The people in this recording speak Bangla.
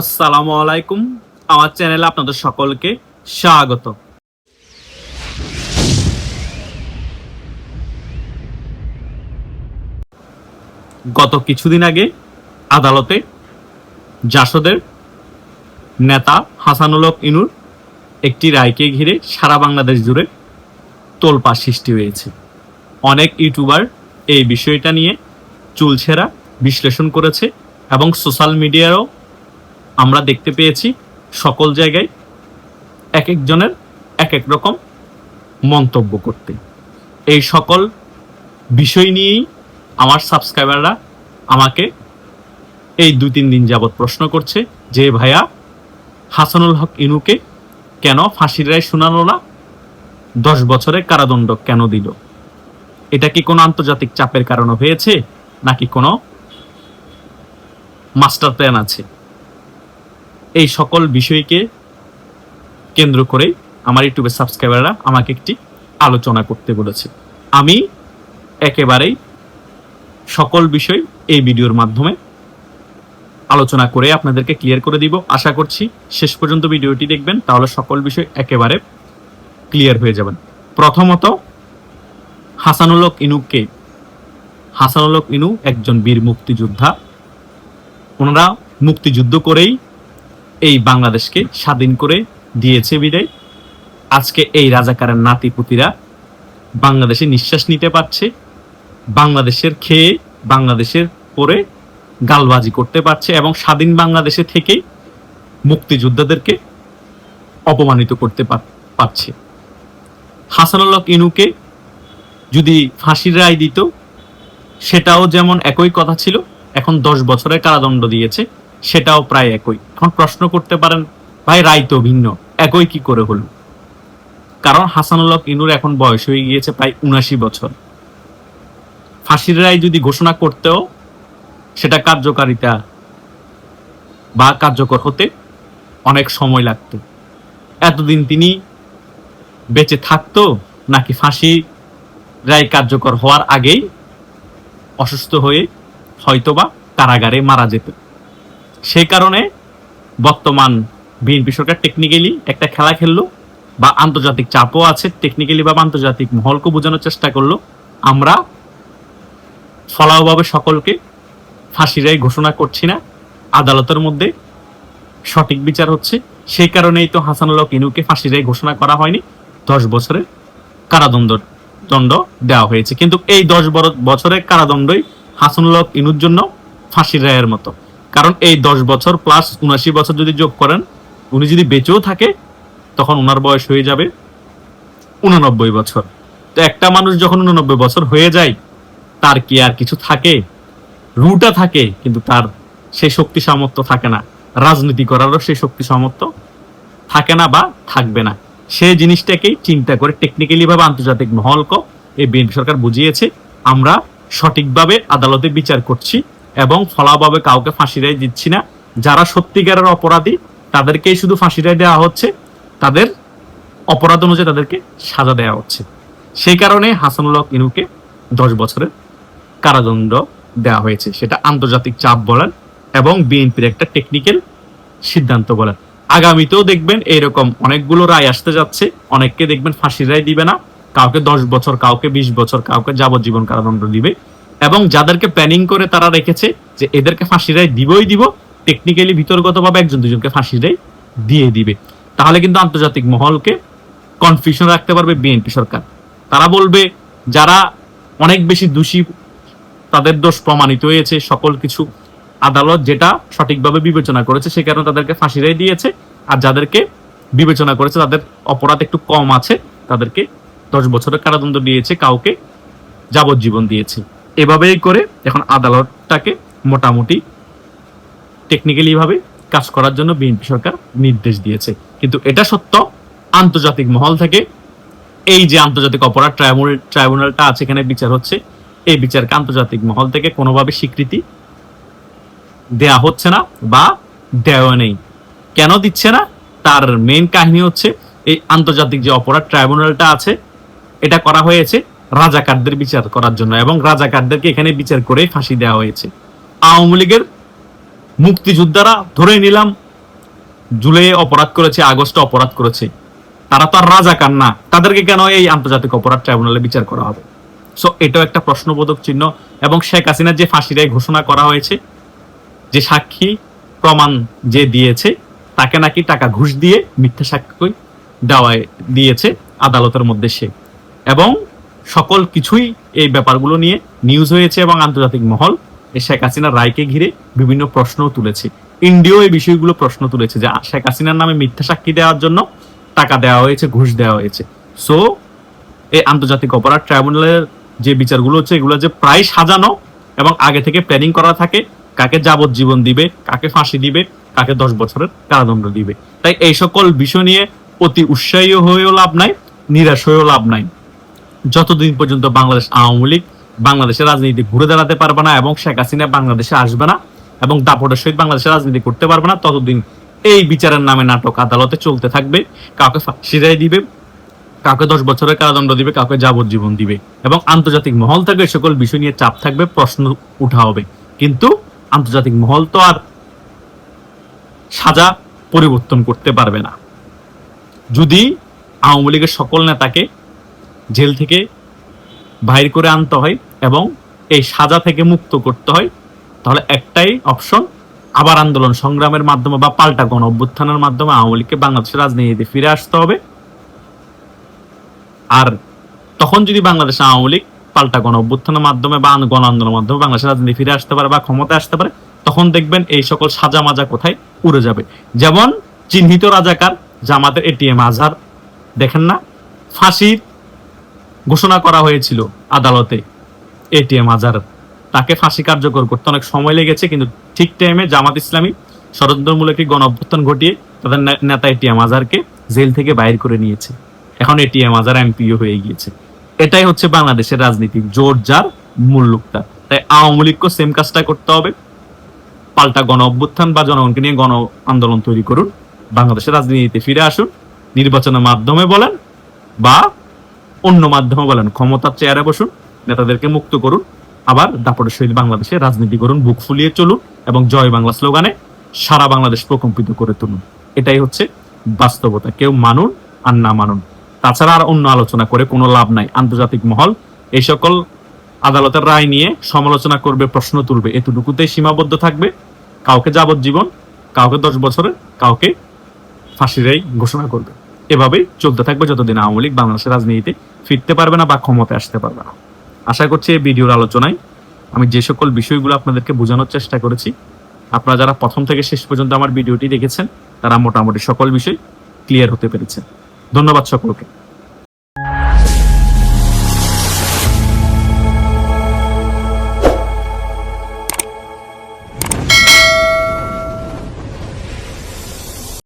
আসসালামু আলাইকুম। আমার চ্যানেলে আপনাদের সকলকে স্বাগত। গত কিছুদিন আগে আদালতে জাসদের নেতা হাসানুল হক ইনুর একটি রায়কে ঘিরে সারা বাংলাদেশ জুড়ে তোলপাড় সৃষ্টি হয়েছে। অনেক ইউটিউবার এই বিষয়টা নিয়ে চুলছেরা বিশ্লেষণ করেছে এবং সোশ্যাল মিডিয়ারও আমরা দেখতে পেয়েছি সকল জায়গায় এক একজনের এক এক রকম মন্তব্য করতে। এই সকল বিষয় নিয়েই আমার সাবস্ক্রাইবাররা আমাকে এই 2-3 দিন যাবৎ প্রশ্ন করছে যে ভাইয়া, হাসানুল হক ইনুকে কেন ফাঁসির রায় শোনালো না, 10 বছরের কারাদণ্ড কেন দিল? এটা কি কোনো আন্তর্জাতিক চাপের কারণে হয়েছে নাকি কোনো মাস্টার প্ল্যান আছে? এই সকল বিষয়কে কেন্দ্র করে আমার ইউটিউবের সাবস্ক্রাইবাররা আমাকে একটি আলোচনা করতে বলেছে। আমি একেবারেই সকল বিষয় এই ভিডিওর মাধ্যমে আলোচনা করে আপনাদেরকে ক্লিয়ার করে দিব। আশা করছি শেষ পর্যন্ত ভিডিওটি দেখবেন, তাহলে সকল বিষয় একেবারে ক্লিয়ার হয়ে যাবেন। প্রথমত, হাসানুল হক ইনুকে, হাসানুল হক ইনু একজন বীর মুক্তিযোদ্ধা। ওনারা মুক্তিযুদ্ধ করেই এই বাংলাদেশকে স্বাধীন করে দিয়েছে বিদায় আজকে এই রাজাকারের নাতিপুতিরা বাংলাদেশে নিঃশ্বাস নিতে পারছে, বাংলাদেশের খেয়ে বাংলাদেশের পরে গালবাজি করতে পারছে এবং স্বাধীন বাংলাদেশে থেকেই মুক্তিযোদ্ধাদেরকে অপমানিত করতে পারছে। হাসানুল হক ইনুকে যদি ফাঁসির রায় দিত, সেটাও যেমন একই কথা ছিল, এখন 10 বছরের কারাদণ্ড দিয়েছে, সেটাও প্রায় একই। এখন প্রশ্ন করতে পারেন, ভাই রায় তো ভিন্ন, একই কি করে হলো? কারণ হাসানুল হক ইনুর এখন বয়স হয়ে গিয়েছে প্রায় 79 বছর। ফাঁসির রায় যদি ঘোষণা করতেও সেটা কার্যকারিতা বা কার্যকর হতে অনেক সময় লাগতো। এতদিন তিনি বেঁচে থাকতো নাকি ফাঁসি রায় কার্যকর হওয়ার আগেই অসুস্থ হয়ে হয়তোবা কারাগারে মারা যেত। সেই কারণে বর্তমান বিএনপি সরকার টেকনিক্যালি একটা খেলা খেললো, বা আন্তর্জাতিক চাপও আছে, টেকনিক্যালি বা আন্তর্জাতিক মহলকে বোঝানোর চেষ্টা করলো আমরা ফলাওভাবে সকলকে ফাঁসির রায় ঘোষণা করছি না, আদালতের মধ্যে সঠিক বিচার হচ্ছে। সেই কারণেই তো হাসানুল হক ইনুকে ফাঁসির রায় ঘোষণা করা হয়নি, 10 বছরের কারাদণ্ড দেওয়া হয়েছে। কিন্তু এই 10 বছরের কারাদণ্ডই হাসানুল হক ইনুর জন্য ফাঁসির রায়ের মতো। কারণ এই 10 বছর প্লাস 79 বছর যদি যোগ করেন, উনি যদি বেঁচেও থাকে তখন ওনার বয়স হয়ে যাবে 89 বছর। তো একটা মানুষ যখন 89 বছর হয়ে যায়, তার কি আর কিছু থাকে? রুটা থাকে, কিন্তু তার সেই শক্তি সামর্থ্য থাকে না, রাজনীতি করারও সেই শক্তি সামর্থ্য থাকে না বা থাকবে না। সেই জিনিসটাকেই চিন্তা করে টেকনিক্যালি ভাবে আন্তর্জাতিক মহলকে এই বিএনপি সরকার বুঝিয়েছে আমরা সঠিকভাবে আদালতে বিচার করছি এবং ফলাভাবে কাউকে ফাঁসি রায় দিচ্ছি না। যারা সত্যিকারের অপরাধী তাদেরকেই শুধু ফাঁসি রায় দেওয়া হচ্ছে, তাদের অপরাধ অনুযায়ী তাদেরকে সাজা দেওয়া হচ্ছে। সেই কারণে হাসানুল হক ইনুকে 10 বছরের কারাদণ্ড দেওয়া হয়েছে। সেটা আন্তর্জাতিক চাপ বলেন এবং বিএনপির একটা টেকনিক্যাল সিদ্ধান্ত বলেন। আগামীতেও দেখবেন এইরকম অনেকগুলো রায় আসতে যাচ্ছে, অনেককে দেখবেন ফাঁসির রায় দিবে না, কাউকে 10 বছর, কাউকে 20 বছর, কাউকে যাবজ্জীবন কারাদণ্ড দিবে। এবং যাদেরকে প্ল্যানিং করে তারা রেখেছে যে এদেরকে ফাঁসির রায় দিবই দিব, টেকনিক্যালি ভিতরগতভাবে 1-2 জনকে ফাঁসির রায় দিয়ে দিবে। তাহলে কিন্তু আন্তর্জাতিক মহলকে কনফিউশন রাখতে পারবে বিএনপি সরকার। তারা বলবে যারা অনেক বেশি দোষী, তাদের দোষ প্রমাণিত হয়েছে, সকল কিছু আদালত যেটা সঠিকভাবে বিবেচনা করেছে সে কারণে তাদেরকে ফাঁসি রায় দিয়েছে, আর যাদেরকে বিবেচনা করেছে তাদের অপরাধ একটু কম আছে, তাদেরকে 10 বছরের কারাদণ্ড দিয়েছে, কাউকে যাবজ্জীবন দিয়েছে। এভাবেই করে এখন আদালতটাকে মোটামুটি টেকনিক্যালি ভাবে কাজ করার জন্য বিএনপি সরকার নির্দেশ দিয়েছে। কিন্তু এটা সত্য, আন্তর্জাতিক মহল থেকে এই যে আন্তর্জাতিক অপরাধ ট্রাইব্যুনালটা আছে, এখানে বিচার হচ্ছে, এই বিচারকে আন্তর্জাতিক মহল থেকে কোনোভাবে স্বীকৃতি দেয়া হচ্ছে না বা দেওয়া নেই। কেন দিচ্ছে না? তার মেইন কাহিনী হচ্ছে এই আন্তর্জাতিক যে অপরাধ ট্রাইব্যুনালটা আছে, এটা করা হয়েছে রাজাকারদের বিচার করার জন্য, এবং রাজাকারদেরকে এখানে বিচার করে ফাঁসি দেওয়া হয়েছে। আওয়ামী লীগের মুক্তিযোদ্ধারা ধরে নিলাম জুলাইয়ে অপরাধ করেছে, আগস্টে অপরাধ করেছে, তারা তো আর রাজাকার না, তাদেরকে কেন এই আন্তর্জাতিক অপরাধ ট্রাইব্যুনালে বিচার করা হবে? সো এটাও একটা প্রশ্নবোধক চিহ্ন। এবং শেখ হাসিনার যে ফাঁসির রায় ঘোষণা করা হয়েছে, যে সাক্ষী প্রমাণ যে দিয়েছে তাকে নাকি টাকা ঘুষ দিয়ে মিথ্যা সাক্ষী দেওয়ায় দিয়েছে আদালতের মধ্যে সে, এবং সকল কিছুই এই ব্যাপারগুলো নিয়ে নিউজ হয়েছে এবং আন্তর্জাতিক মহল এই শেখ হাসিনার রায়কে ঘিরে বিভিন্ন প্রশ্নও তুলেছে। ইন্ডিয়াও এই বিষয়গুলো প্রশ্ন তুলেছে যে শেখ হাসিনার নামে মিথ্যা সাক্ষী দেওয়ার জন্য টাকা দেওয়া হয়েছে, ঘুষ দেওয়া হয়েছে। সো এই আন্তর্জাতিক অপরাধ ট্রাইব্যুনালের যে বিচারগুলো হচ্ছে এগুলো যে প্রায় সাজানো এবং আগে থেকে প্ল্যানিং করা থাকে, কাকে যাবজ্জীবন দিবে, কাকে ফাঁসি দিবে, কাকে 10 বছরের কারাদণ্ড দিবে। তাই এই সকল বিষয় নিয়ে অতি উৎসাহী হয়েও লাভ নাই, নিরাশ হয়েও লাভ নাই। যতদিন পর্যন্ত বাংলাদেশ আওয়ামী লীগ বাংলাদেশের রাজনীতি ঘুরে দাঁড়াতে পারবে না এবং শেখ হাসিনা বাংলাদেশে আসবে না এবং দাপটের সহিত বাংলাদেশের রাজনীতি করতে পারবে না, ততদিন এই বিচারের নামে নাটক আদালতে চলতে থাকবে। কাউকে ফাঁসি রায় দিবে, কাউকে 10 বছরের কারাদণ্ড দিবে, কাউকে যাবজ্জীবন দিবে, এবং আন্তর্জাতিক মহল থেকে এই সকল বিষয় নিয়ে চাপ থাকবে, প্রশ্ন উঠা হবে। কিন্তু আন্তর্জাতিক মহল তো আর সাজা পরিবর্তন করতে পারবে না। যদি আওয়ামী লীগের সকল নেতাকে জেল থেকে বাইর করে আনতে হয় এবং এই সাজা থেকে মুক্ত করতে হয়, তাহলে একটাই অপশন, আবার আন্দোলন সংগ্রামের মাধ্যমে বা পাল্টা গণ অভ্যুত্থানের মাধ্যমে আওয়ামী লীগকে বাংলাদেশের রাজনীতিতে ফিরে আসতে হবে। আর তখন যদি বাংলাদেশ আওয়ামী লীগ পাল্টা গণ অভ্যুত্থানের মাধ্যমে বা গণ আন্দোলনের মাধ্যমে বাংলাদেশের রাজনীতি ফিরে আসতে পারে বা ক্ষমতায় আসতে পারে, তখন দেখবেন এই সকল সাজা মাজা কোথায় উড়ে যাবে। যেমন চিহ্নিত রাজাকার জামাতের এটিএম আজহার, দেখেন না, ফাঁসির ঘোষণা করা হয়েছিল আদালতে এটিএম আজহার, তাকে ফাঁসি কার্যকর করতে অনেক সময় লেগেছে, কিন্তু ঠিক টাইমে জামাত ইসলামী ষড়যন্ত্রমূলক গণ অভ্যুত্থান ঘটিয়ে তাদের নেতা এটিএম আজহারকে জেল থেকে বাইর করে নিয়েছে। এখন এটিএম আজহার এমপিও হয়ে গিয়েছে। এটাই হচ্ছে বাংলাদেশের রাজনীতি, জোর যার মূল লোকটা। তাই আওয়ামী লীগকে সেম কাজটা করতে হবে, পাল্টা গণ অভ্যুত্থান বা জনগণকে নিয়ে গণ আন্দোলন তৈরি করুন, বাংলাদেশের রাজনীতিতে ফিরে আসুন, নির্বাচনের মাধ্যমে বলেন বা অন্য মাধ্যমে বলেন, ক্ষমতার চেয়ারে বসুন, নেতাদেরকে মুক্ত করুন, আবার দাপটের সহিত বাংলাদেশে রাজনীতি করুন, বুক ফুলিয়ে চলুন এবং জয় বাংলা স্লোগানে সারা বাংলাদেশ প্রকম্পিত করে তুলুন। এটাই হচ্ছে বাস্তবতা। কেউ মানুন আর না মানুন, তাছাড়া আর অন্য আলোচনা করে কোনো লাভ নাই। আন্তর্জাতিক মহল এই সকল আদালতের রায় নিয়ে সমালোচনা করবে, প্রশ্ন তুলবে, এতটুকুতেই সীমাবদ্ধ থাকবে। কাউকে যাবজ্জীবন, কাউকে 10 বছরের, কাউকে ফাঁসির রায় ঘোষণা করবে। এভাবেই চলতে থাকবে যতদিন আওয়ামী লীগ বাংলাদেশের রাজনীতিতে ফিরতে পারবে না বা ক্ষমতায় আসতে পারবে না। আশা করছি এই ভিডিওর আলোচনায় আমি যে সকল বিষয়গুলো আপনাদেরকে বোঝানোর চেষ্টা করেছি, আপনারা যারা প্রথম থেকে শেষ পর্যন্ত আমার ভিডিওটি দেখেছেন তারা মোটামুটি সকল বিষয় ক্লিয়ার হতে পেরেছেন। ধন্যবাদ সকলকে।